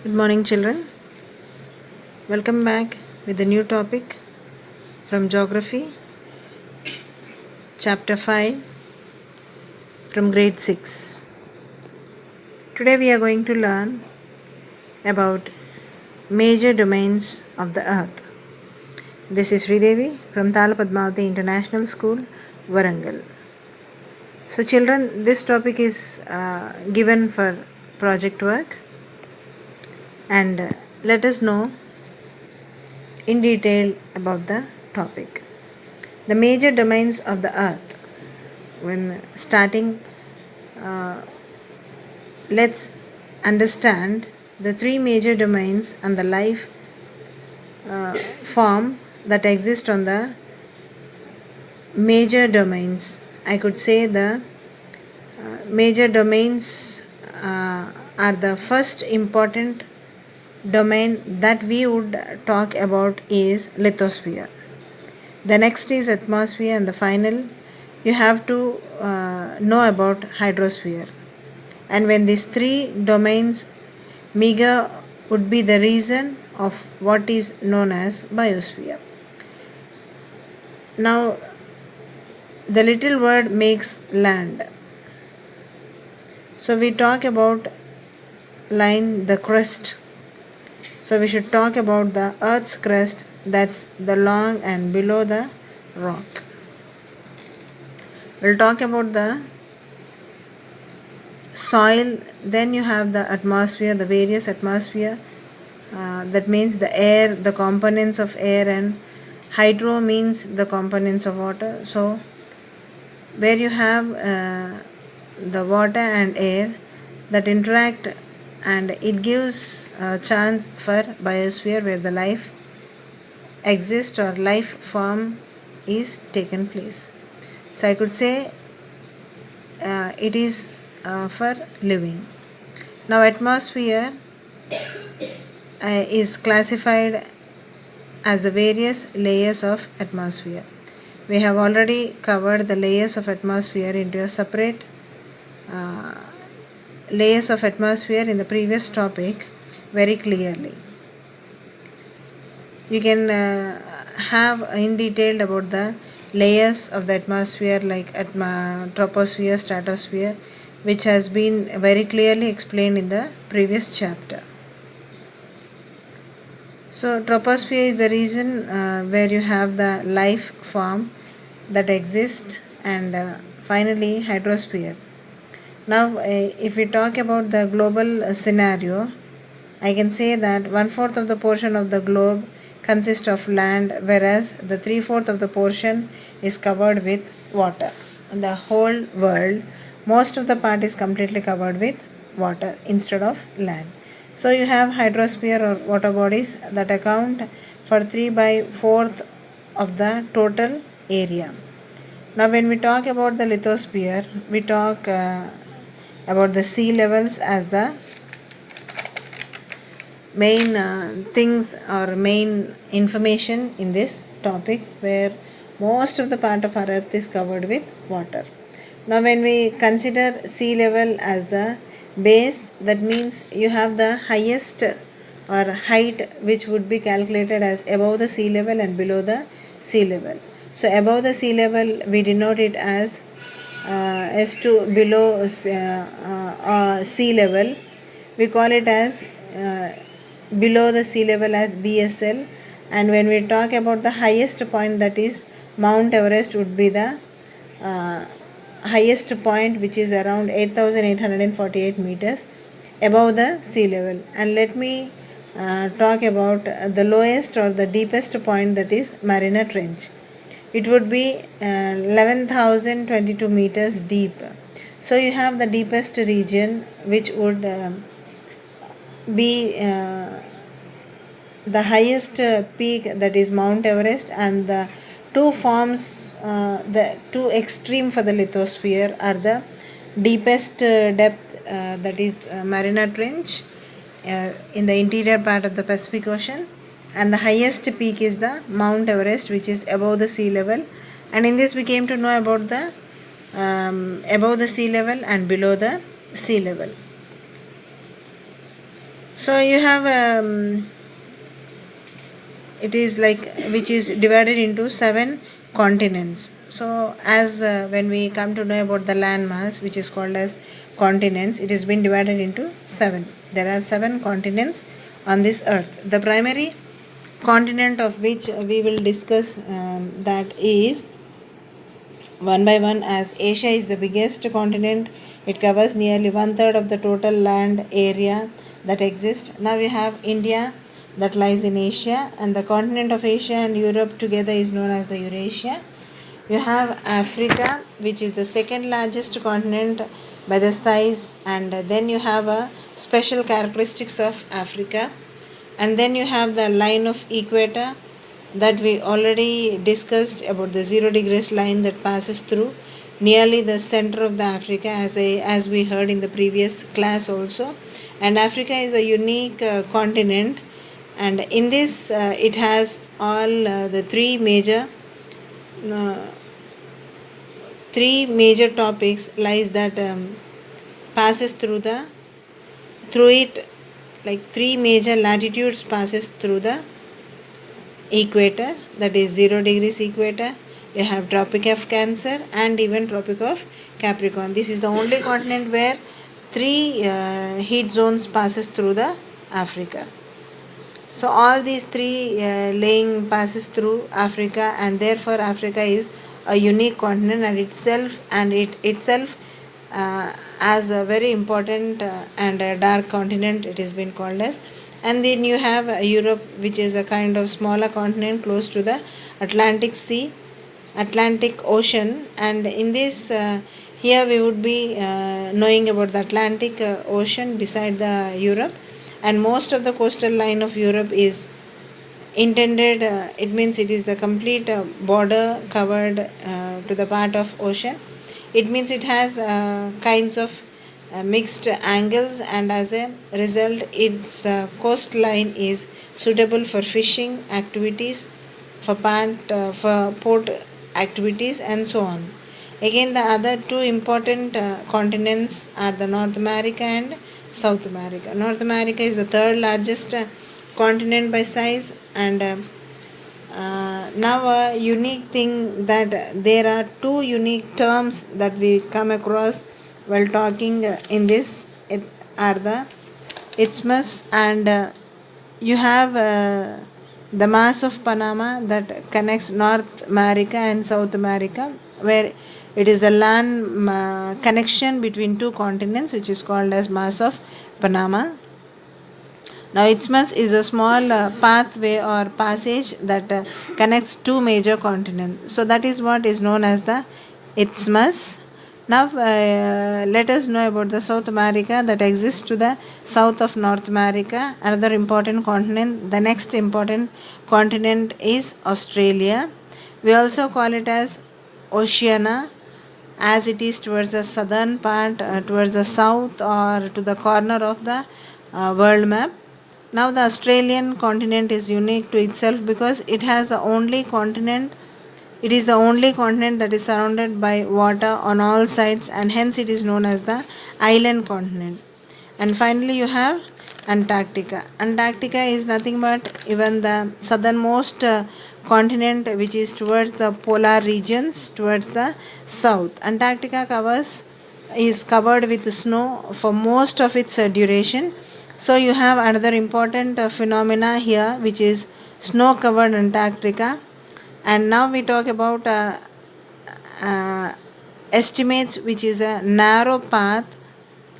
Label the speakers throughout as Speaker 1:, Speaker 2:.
Speaker 1: Good morning, children. Welcome back with a new topic from Geography, Chapter 5 from Grade 6. Today we are going to learn about major domains of the Earth. This is Sridevi from Thala Padmavati International School, Warangal. So, children, this topic is given for project work, and let us know in detail about the topic. The major domains of the Earth. When starting, let's understand the three major domains and the life form that exist on the major domains. I could say the major domains are the first important domain that we would talk about is lithosphere. The next is atmosphere, and the final you have to know about hydrosphere. And when these three domains meager would be the reason of what is known as biosphere. Now, the little word makes land. So we talk about line, the crust. So we should talk about the earth's crust, that's the long and below the rock. We'll talk about the soil, then you have the atmosphere, the various atmosphere, that means the air, the components of air, and hydro means the components of water. So where you have the water and air that interact, and it gives a chance for biosphere where the life exists or life form is taken place. So I could say it is for living. Now atmosphere is classified as the various layers of atmosphere. We have already covered the layers of atmosphere into a separate layers of atmosphere in the previous topic very clearly. You can have in detail about the layers of the atmosphere like troposphere, stratosphere, which has been very clearly explained in the previous chapter. So troposphere is the region where you have the life form that exists, and finally hydrosphere. Now if we talk about the global scenario, I can say that 1/4 of the portion of the globe consists of land, whereas the 3/4 of the portion is covered with water. In the whole world, most of the part is completely covered with water instead of land. So you have hydrosphere or water bodies that account for 3/4 of the total area. Now when we talk about the lithosphere, we talk about the sea levels as the main things or main information in this topic, where most of the part of our earth is covered with water. Now when we consider sea level as the base, that means you have the highest or height which would be calculated as above the sea level and below the sea level. So above the sea level we denote it as S2, below sea level we call it as below the sea level as BSL. And when we talk about the highest point, that is Mount Everest, would be the highest point, which is around 8,848 meters above the sea level. And let me talk about the lowest or the deepest point, that is Mariana Trench. It would be 11,022 meters deep. So you have the deepest region, which would be the highest peak, that is Mount Everest, and the two forms, the two extreme for the lithosphere are the deepest depth, that is Mariana Trench in the interior part of the Pacific Ocean, and the highest peak is the Mount Everest, which is above the sea level. And in this we came to know about the above the sea level and below the sea level. So you have it is like which is divided into 7 continents. So as when we come to know about the landmass which is called as continents, it has been divided into 7. There are 7 continents on this earth. The primary continent of which we will discuss that is one by one, as Asia is the biggest continent. It covers nearly one third of the total land area that exists. Now we have India that lies in Asia, and the continent of Asia and Europe together is known as the Eurasia. You have Africa, which is the second largest continent by the size, and then you have a special characteristics of Africa, and then you have the line of equator that we already discussed about the 0 degrees line that passes through nearly the center of the Africa, as we heard in the previous class also. And Africa is a unique continent, and in this it has all the uh, three major topics lies that passes through it, like three major latitudes passes through the equator, that is 0 degrees equator. You have Tropic of Cancer and even Tropic of Capricorn. This is the only continent where three heat zones passes through the Africa. So all these three laying passes through Africa, and therefore Africa is a unique continent and it itself as a very important and a dark continent it has been called as. And then you have Europe, which is a kind of smaller continent close to the Atlantic Ocean. And in this here we would be knowing about the Atlantic Ocean beside the Europe, and most of the coastal line of Europe is intended, it means it is the complete border covered to the part of ocean. It means it has kinds of mixed angles, and as a result its coastline is suitable for fishing activities, for port activities, and so on. Again, the other two important continents are the North America and South America. North America is the third largest continent by size, and now a unique thing that there are two unique terms that we come across while talking in this. It are the isthmus, and you have the Mass of Panama that connects North America and South America, where it is a land connection between two continents, which is called as Mass of Panama. Now, isthmus is a small pathway or passage that connects two major continents. So, that is what is known as the isthmus. Now, let us know about the South America that exists to the south of North America, another important continent. The next important continent is Australia. We also call it as Oceania, as it is towards the southern part, towards the south, or to the corner of the world map. Now, the Australian continent is unique to itself because it has the only continent. It is the only continent that is surrounded by water on all sides, and hence it is known as the island continent. And finally, you have Antarctica. Antarctica is nothing but even the southernmost continent, which is towards the polar regions, towards the south. Antarctica is covered with snow for most of its duration. So you have another important phenomena here, which is snow covered Antarctica. And now we talk about uh, estimates, which is a narrow path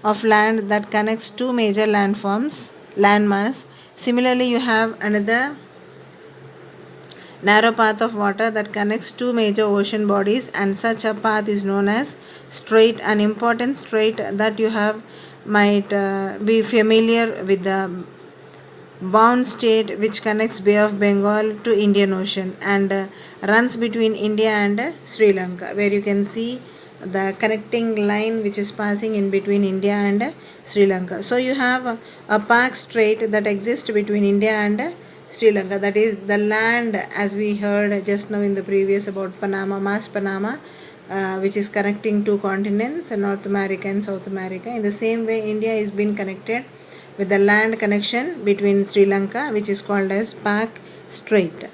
Speaker 1: of land that connects two major landmass. Similarly, you have another narrow path of water that connects two major ocean bodies, and such a path is known as strait. An important strait that you have might be familiar with the bound strait, which connects Bay of Bengal to Indian Ocean, and runs between India and Sri Lanka, where you can see the connecting line which is passing in between India and Sri Lanka. So you have a Pak Strait that exists between India and Sri Lanka, that is the land, as we heard just now in the previous about Panama, Mass Panama, which is connecting two continents, North America and South America. In the same way, India is being connected with the land connection between Sri Lanka, which is called as Pak Strait,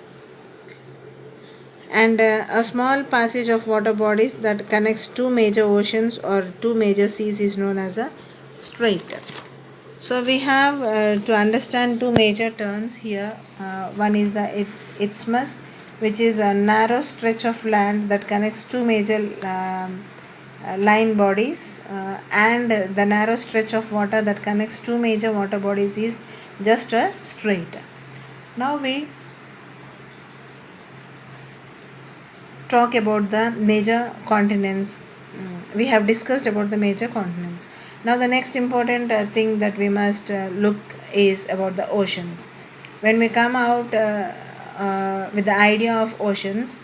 Speaker 1: and a small passage of water bodies that connects two major oceans or two major seas is known as a strait. So we have to understand two major terms here. One is the isthmus, which is a narrow stretch of land that connects two major line bodies, and the narrow stretch of water that connects two major water bodies is just a strait. Now we talk about the major continents. We have discussed about the major continents. Now the next important thing that we must look is about the oceans. When we come out with the idea of oceans,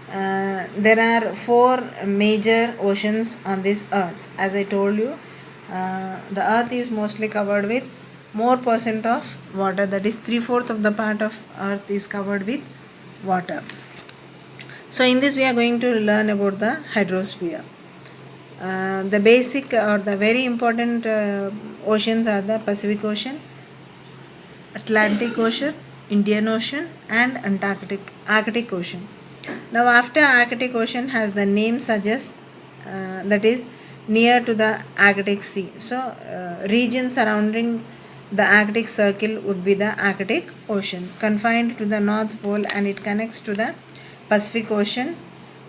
Speaker 1: there are four major oceans on this earth. As I told you, the earth is mostly covered with more percent of water, that is 3/4 of the part of earth is covered with water. So in this we are going to learn about the hydrosphere. The basic or the very important oceans are the Pacific Ocean, Atlantic Ocean, Indian Ocean, and Arctic Ocean. Now after Arctic Ocean, has the name suggests, that is near to the Arctic Sea. So region surrounding the Arctic Circle would be the Arctic Ocean, confined to the North Pole, and it connects to the Pacific Ocean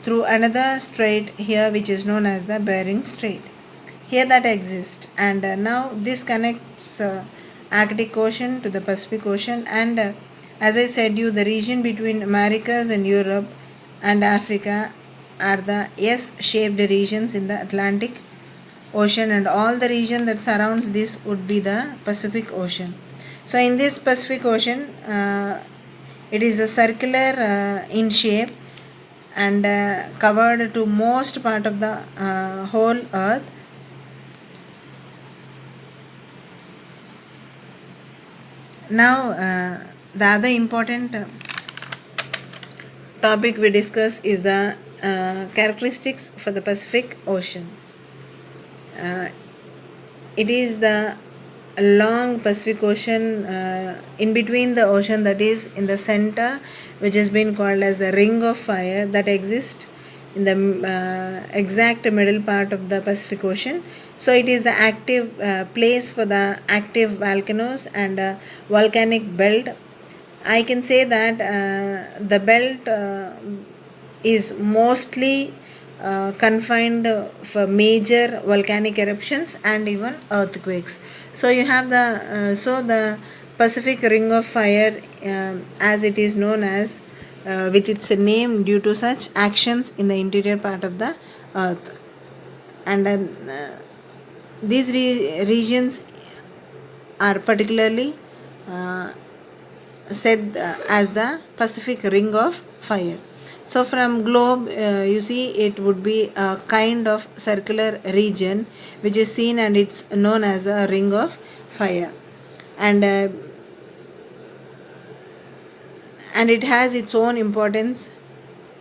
Speaker 1: through another strait here, which is known as the Bering Strait. Here that exists, and now this connects Arctic Ocean to the Pacific Ocean, and as I said you, the region between Americas and Europe and Africa are the S-shaped regions in the Atlantic Ocean, and all the region that surrounds this would be the Pacific Ocean. So in this Pacific Ocean, it is a circular in shape and covered to most part of the whole earth. Now the other important topic we discuss is the characteristics for the Pacific Ocean. It is the long Pacific Ocean, in between the ocean, that is in the center, which has been called as the ring of fire, that exists in the exact middle part of the Pacific Ocean. So it is the active place for the active volcanoes and volcanic belt. I can say that the belt is mostly confined for major volcanic eruptions and even earthquakes. So you have the Pacific Ring of Fire, as it is known as, with its name due to such actions in the interior part of the earth, and these regions are particularly said as the Pacific Ring of Fire. So from globe, you see it would be a kind of circular region which is seen, and it's known as a ring of fire, and it has its own importance.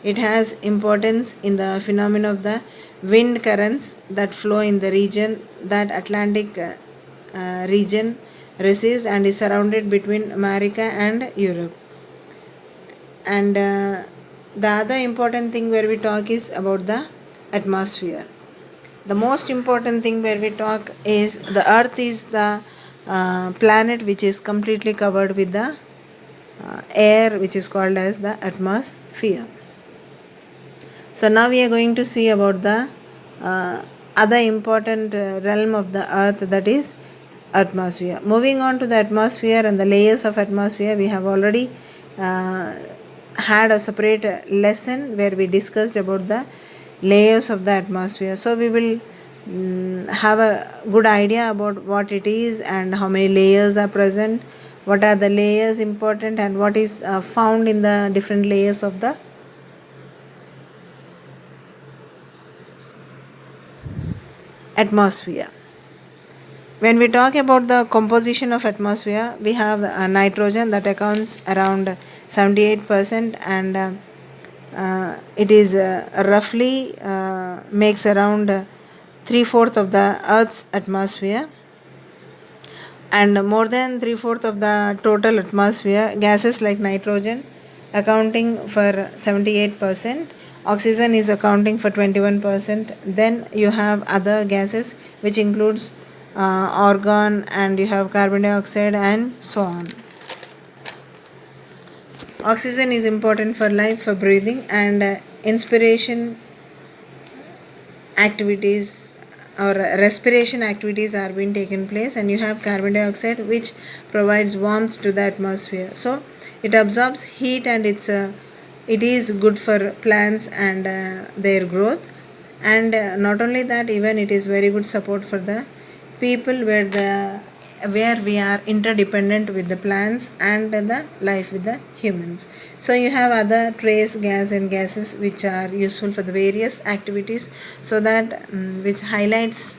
Speaker 1: It has importance in the phenomena of the wind currents that flow in the region that Atlantic region receives and is surrounded between America and Europe. And the other important thing where we talk is about the atmosphere. The most important thing where we talk is the earth is the planet which is completely covered with the air, which is called as the atmosphere. So now we are going to see about the other important realm of the earth, that is atmosphere. Moving on to the atmosphere and the layers of atmosphere, we have already had a separate lesson where we discussed about the layers of the atmosphere. So we will have a good idea about what it is and how many layers are present, what are the layers important, and what is found in the different layers of the atmosphere. When we talk about the composition of atmosphere, we have nitrogen that accounts around 78%, and it is roughly makes around 3/4 of the Earth's atmosphere. and more than three-fourths of the total atmosphere. Gases like nitrogen accounting for 78%, oxygen is accounting for 21%. Then you have other gases which includes argon, and you have carbon dioxide and so on. Oxygen is important for life, for breathing, and inspiration activities or respiration activities are being taken place. And you have carbon dioxide which provides warmth to the atmosphere, so it absorbs heat, and it is good for plants and their growth. And not only that, even it is very good support for the people where we are interdependent with the plants and the life with the humans. So you have other trace gas and gases which are useful for the various activities, so that which highlights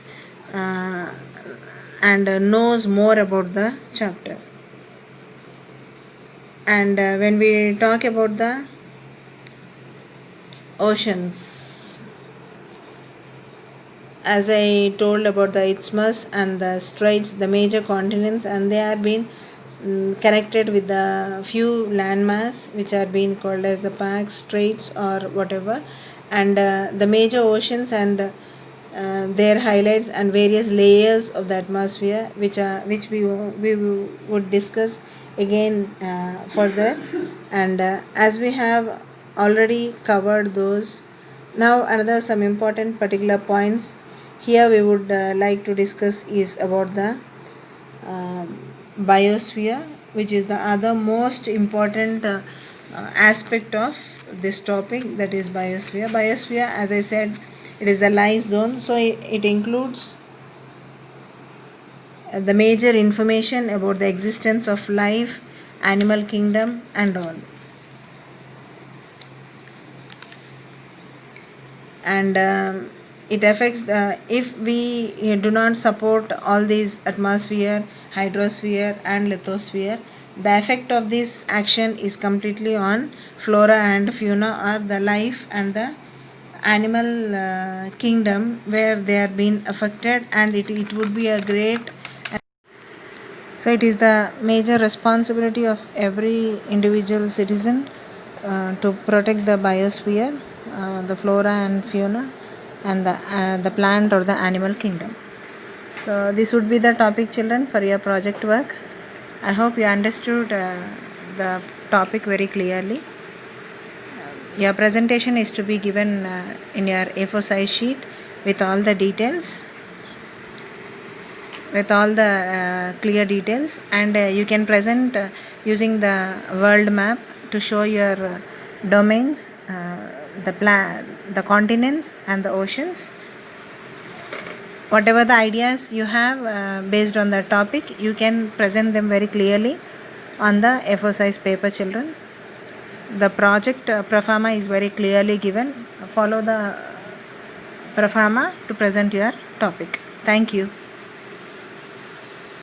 Speaker 1: and knows more about the chapter. And when we talk about the oceans, as I told about the isthmus and the straits, the major continents, and they are being connected with the few landmass which are being called as the parks, straits, or whatever. And the major oceans and their highlights and various layers of the atmosphere, which we would discuss again further. And as we have already covered those, now another some important particular points here we would like to discuss is about the biosphere, which is the other most important aspect of this topic, that is biosphere. Biosphere, as I said, it is the life zone, so it includes the major information about the existence of life, animal kingdom, and all. And it affects the, if we do not support all these atmosphere, hydrosphere, and lithosphere, the effect of this action is completely on flora and fauna, or the life and the animal kingdom where they are being affected. And it would be a great, so it is the major responsibility of every individual citizen to protect the biosphere, the flora and fauna, and the plant or the animal kingdom. So this would be the topic, children, for your project work. I hope you understood the topic very clearly. Your presentation is to be given in your A4 size sheet with all the details, with all the clear details. And you can present using the world map to show your domains, the continents and the oceans. Whatever the ideas you have based on the topic, you can present them very clearly on the A4 size paper, children. The project proforma is very clearly given. Follow the proforma to present your topic. Thank you.